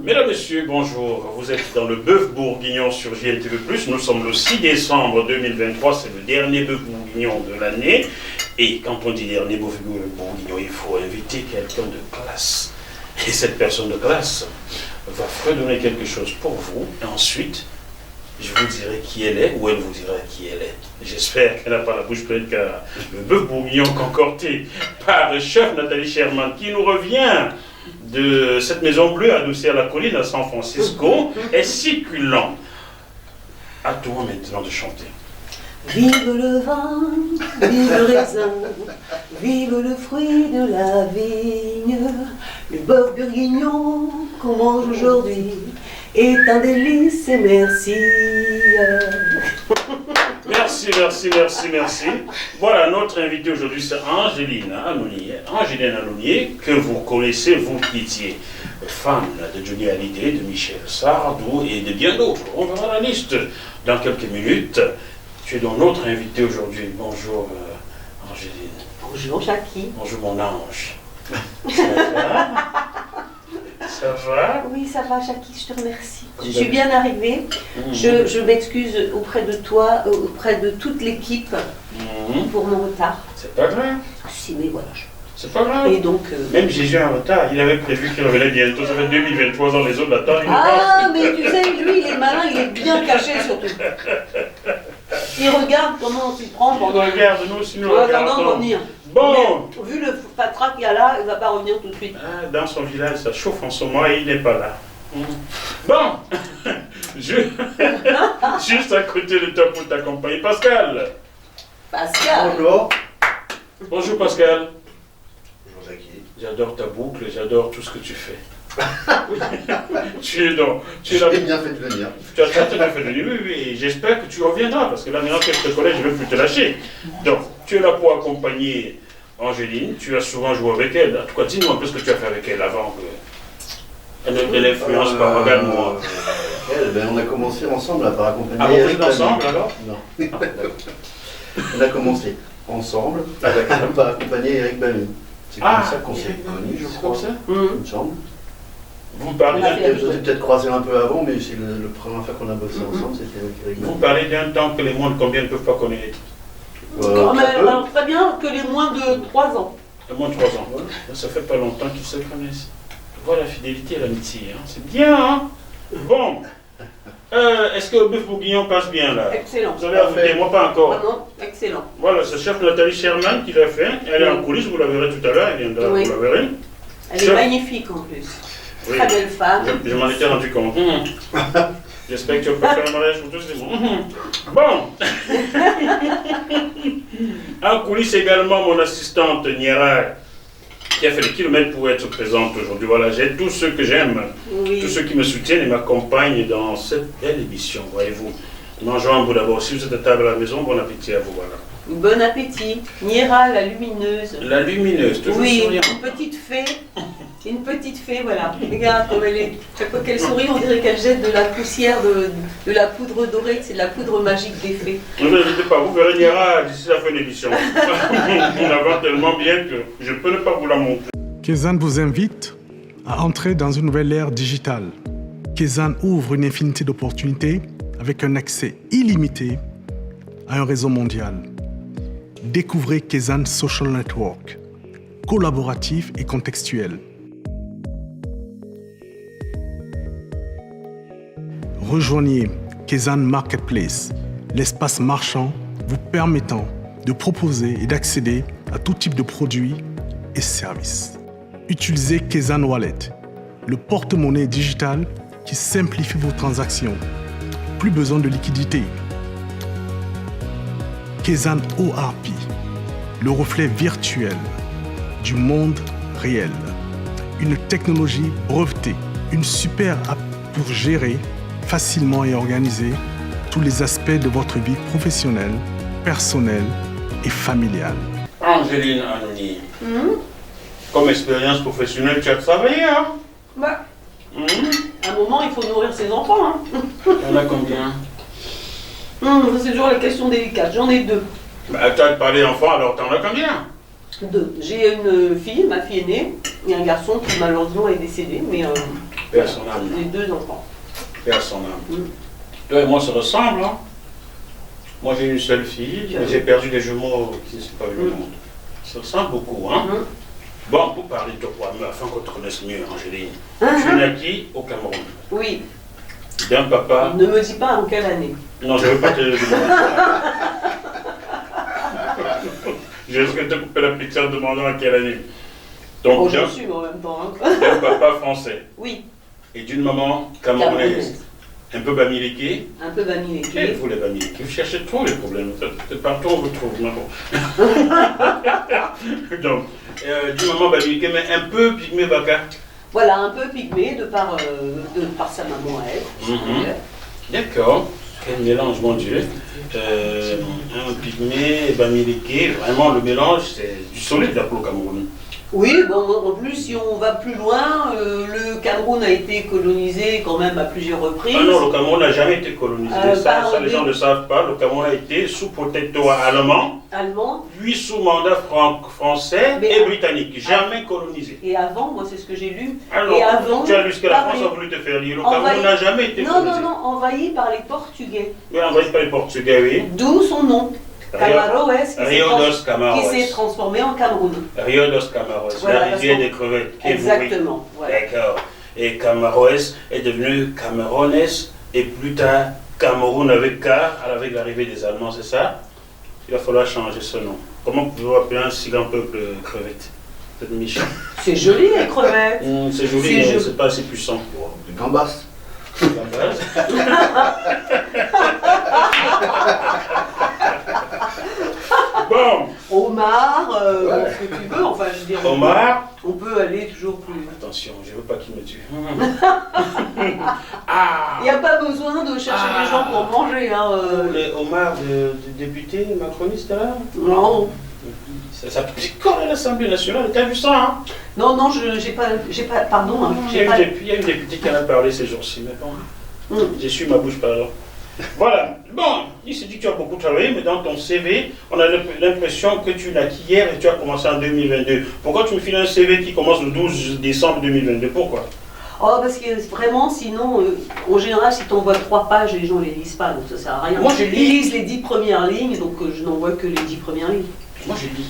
Mesdames, Messieurs, bonjour. Vous êtes dans le bœuf bourguignon sur JLTV+. Nous sommes le 6 décembre 2023, c'est le dernier bœuf bourguignon de l'année. Et quand on dit dernier bœuf bourguignon, il faut inviter quelqu'un de classe. Et cette personne de classe va fredonner quelque chose pour vous. Et ensuite, je vous dirai qui elle est, ou elle vous dira qui elle est. J'espère qu'elle n'a pas la bouche pleine, car le bœuf bourguignon concocté par le chef Nathalie Sherman, qui nous revient de cette maison bleue adossée à la colline à San Francisco, est succulent. À toi maintenant de chanter. Vive le vin, vive le raisin, vive le fruit de la vigne. Le bœuf bourguignon qu'on mange aujourd'hui est un délice et merci. Merci, merci, merci, merci. Voilà, notre invité aujourd'hui, c'est Angeline Anounier, que vous connaissez, vous qui étiez femme de Johnny Hallyday, de Michel Sardou et de bien d'autres. On verra la liste dans quelques minutes. Tu es donc notre invité aujourd'hui. Bonjour Angeline. Bonjour Jackie. Bonjour mon ange. Ça va? Ça va? Oui, ça va Jackie, je te remercie. Je suis bien arrivée. Je m'excuse auprès de toi, auprès de toute l'équipe pour mon retard. C'est pas grave. Si, mais voilà. C'est pas grave. Et donc, même Jésus en retard, il avait prévu qu'il revenait bientôt. Ça fait 2023 ans, les autres l'attendent. Ah, mais tu sais, lui, il est malin, il est bien caché surtout. Il regarde comment on s'y prend. Regarde-nous si nous regardons revenir. Bon. Mais, vu le patrat qu'il y a là, il ne va pas revenir tout de suite. Ah, dans son village, ça chauffe en ce moment et il n'est pas là. Bon. Juste à côté de toi pour t'accompagner. Pascal. Pascal. Bonjour. Bonjour Pascal. Bonjour Jackie. J'adore ta boucle, j'adore tout ce que tu fais. Tu es bien fait de venir. Tu as très bien fait de venir, oui, et j'espère que tu reviendras, parce que là, maintenant que je te connais, je ne veux plus te lâcher. Donc, tu es là pour accompagner Angeline, tu as souvent joué avec elle. En tout cas, dis-nous un peu ce que tu as fait avec elle avant que elle ne l'influence pas. Regarde-moi. On a commencé ensemble à par accompagner. Ah, vous êtes ensemble alors? Non. On a commencé ensemble à par accompagner Eric Bamy. C'est comme ça qu'on s'est connus, je crois. C'est comme ça? Il me semble. Vous parlez Je vous ai peut-être croisé un peu avant, mais c'est le première fois qu'on a bossé ensemble, c'était avec Eric Bamy. Vous parlez d'un temps que les moins de combien ne peuvent pas connaître? Alors, très bien que les moins de 3 ans. Les moins de 3 ans. Ça fait pas longtemps qu'ils se connaissent. Voilà la fidélité et l'amitié. Hein. C'est bien, hein? Bon. Est-ce que le bœuf bourguignon passe bien là? Excellent. Vous avez ajouté, moi pas encore. Vraiment, excellent. Voilà, c'est chef Nathalie Sherman qui l'a fait. Elle est en coulisses, vous la verrez tout à l'heure, elle viendra, Oui. vous la verrez. Elle est magnifique en plus. Oui. Très belle femme. Je m'en étais rendu compte. J'espère que tu vas pas faire un mariage pour tous ces mots. Bon. En coulisses également, mon assistante Niera, qui a fait des kilomètres pour être présente aujourd'hui. Voilà, j'ai tous ceux que j'aime, tous ceux qui me soutiennent et m'accompagnent dans cette belle émission, voyez-vous. Mangeons un bout d'abord. Si vous êtes à table à la maison, bon appétit à vous, voilà. Bon appétit. Niera, la lumineuse. La lumineuse, toujours souriante. Une petite fée. Une petite fée, voilà. Regarde comme elle est. Chaque fois qu'elle sourit, on dirait qu'elle jette de la poussière, de la poudre dorée. C'est de la poudre magique des fées. Ne vous inquiétez pas, vous verrez Niera d'ici la fin de l'émission. On la vend tellement bien que je ne peux ne pas vous la montrer. Kezan vous invite à entrer dans une nouvelle ère digitale. Kezan ouvre une infinité d'opportunités avec un accès illimité à un réseau mondial. Découvrez Kezan Social Network, collaboratif et contextuel. Rejoignez Kezan Marketplace, l'espace marchand vous permettant de proposer et d'accéder à tout type de produits et services. Utilisez Kezan Wallet, le porte-monnaie digital qui simplifie vos transactions. Plus besoin de liquidité. Kezan ORP, le reflet virtuel du monde réel. Une technologie brevetée, une super app pour gérer facilement et organiser tous les aspects de votre vie professionnelle, personnelle et familiale. Angeline Anounier, comme expérience professionnelle, tu as travaillé, hein? Bah, à un moment, il faut nourrir ses enfants. Hein. On a combien? C'est toujours la question délicate. J'en ai 2. Bah, tu as parlé enfant, alors t'en as combien? 2. J'ai une fille, ma fille aînée, et un garçon qui malheureusement est décédé, mais Père son âme. Les 2 enfants. Père son âme. Toi et moi, ça ressemble. Hein? Moi, j'ai une seule fille, mais j'ai perdu des jumeaux qui ne sont pas vu le monde. Ça ressemble beaucoup. Hein? Bon, pour parler de toi, mais afin qu'on te connaisse mieux, Angéline, tu es naquie au Cameroun. Oui. D'un papa. Ne me dis pas en quelle année. Non, je ne veux pas te le demander. Je risque de te couper la pizza en demandant à quelle année. Donc, Oh, je suis en même temps. Hein. D'un papa français. Oui. Et d'une maman camerounaise. Un peu bamileke. Un peu bamileke. Et vous les bamileke, vous cherchez trop les problèmes. C'est partout on vous trouve. Mais bon. Donc, d'une maman bamileke, mais un peu pygmée baka. Voilà, un peu pygmée de par sa maman à elle. D'accord. Quel mélange, mon Dieu. Un pygmée, bamileke, vraiment le mélange, c'est du solide là pour le Cameroun. Oui, bon, en plus, si on va plus loin, le Cameroun a été colonisé quand même à plusieurs reprises. Ah non, le Cameroun n'a jamais été colonisé. Ça, les gens ne savent pas. Le Cameroun a été sous protectorat allemand, puis sous mandat français et britannique. Jamais colonisé. Et avant, moi, c'est ce que j'ai lu. Alors, et avant, tu as lu ce que la France a voulu te faire lire. Le Cameroun n'a jamais été colonisé. Non, envahi par les Portugais. Oui, envahi par les Portugais, oui. D'où son nom. Camaroès, qui s'est transformé en Cameroun. Rio dos Camaroès, voilà, la rivière des crevettes. Exactement. Voilà. D'accord. Et Camaroès est devenu Camerounès et plus tard Cameroun avec K avec l'arrivée des Allemands, c'est ça? Il va falloir changer ce nom. Comment pouvez-vous appeler un si grand peuple crevette? C'est méchant. C'est joli les crevettes. C'est joli, mais c'est pas assez puissant. Du gambas. Bon. Homard, ce que tu veux, enfin je dirais. Homard. On peut aller toujours plus. Attention, je veux pas qu'il me tue. Il n'y a pas besoin de chercher des gens pour manger. Hein, Les homards de députés macronistes là? Non. Ça picore à l'Assemblée nationale, t'as vu ça hein? Non, j'ai pas, pardon. Hein, il y a une députée qui en a parlé ces jours-ci, mais bon, j'ai su ma bouche, pardon. Voilà, bon, il s'est dit que tu as beaucoup travaillé, mais dans ton CV, on a l'impression que tu n'as qu'hier et tu as commencé en 2022. Pourquoi tu me files un CV qui commence le 12 décembre 2022? Pourquoi? Oh, parce que vraiment, sinon, en général, si tu envoies 3 pages, les gens ne les lisent pas, donc ça sert à rien. Moi, ils lisent les 10 premières lignes, donc je n'envoie que les 10 premières lignes. Moi, j'ai dit.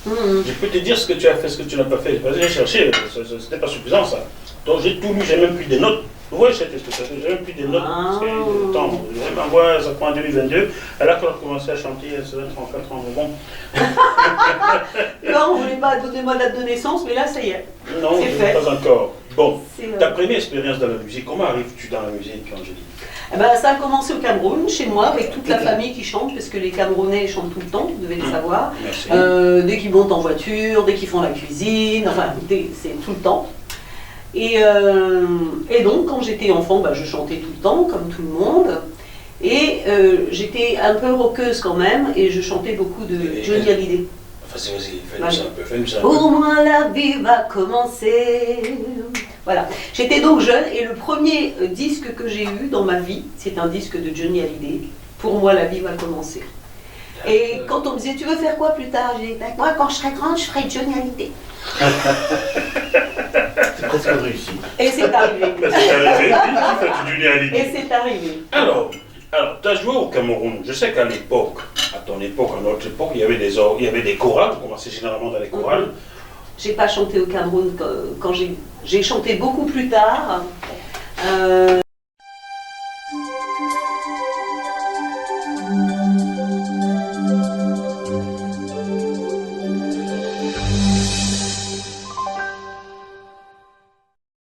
Je peux te dire ce que tu as fait, ce que tu n'as pas fait. J'ai cherché, ce n'était pas suffisant ça. Donc j'ai tout lu, j'ai même pris des notes. Vous voyez cette explication, j'ai même pris des notes. Parce que le temps, je m'envoie, ça prend en 2022. Elle a commencé à chanter, elle se 34 ans, bon. Non, on ne voulait pas donner ma date de naissance, mais là, ça y est. Non, fait. Pas encore. Bon, ta première expérience dans la musique, comment arrives-tu dans la musique, Angéline? Eh ben, ça a commencé au Cameroun, chez moi, avec toute la famille qui chante, parce que les Camerounais chantent tout le temps, vous devez le savoir. Dès qu'ils montent en voiture, dès qu'ils font la cuisine, enfin, c'est tout le temps. Et donc, quand j'étais enfant, je chantais tout le temps, comme tout le monde. Et j'étais un peu rockeuse quand même, et je chantais beaucoup de Johnny Hallyday. Vas-y, fais-nous ça un peu, fais-nous ça un peu. Pour moi, la vie va commencer. Voilà. J'étais donc jeune, et le premier disque que j'ai eu dans ma vie, c'est un disque de Johnny Hallyday. Pour moi, la vie va commencer. Et quand on me disait, tu veux faire quoi plus tard? J'ai dit, moi, quand je serai grande, je ferai Johnny Hallyday. C'est presque réussi. Et c'est arrivé. C'est arrivé, tu fais Johnny Hallyday. Et c'est arrivé. Alors, tu as joué au Cameroun. Je sais qu'à l'époque, à ton époque, à notre époque, il y avait des chorales, on commençait généralement dans les chorales. J'ai pas chanté au Cameroun quand j'ai chanté beaucoup plus tard.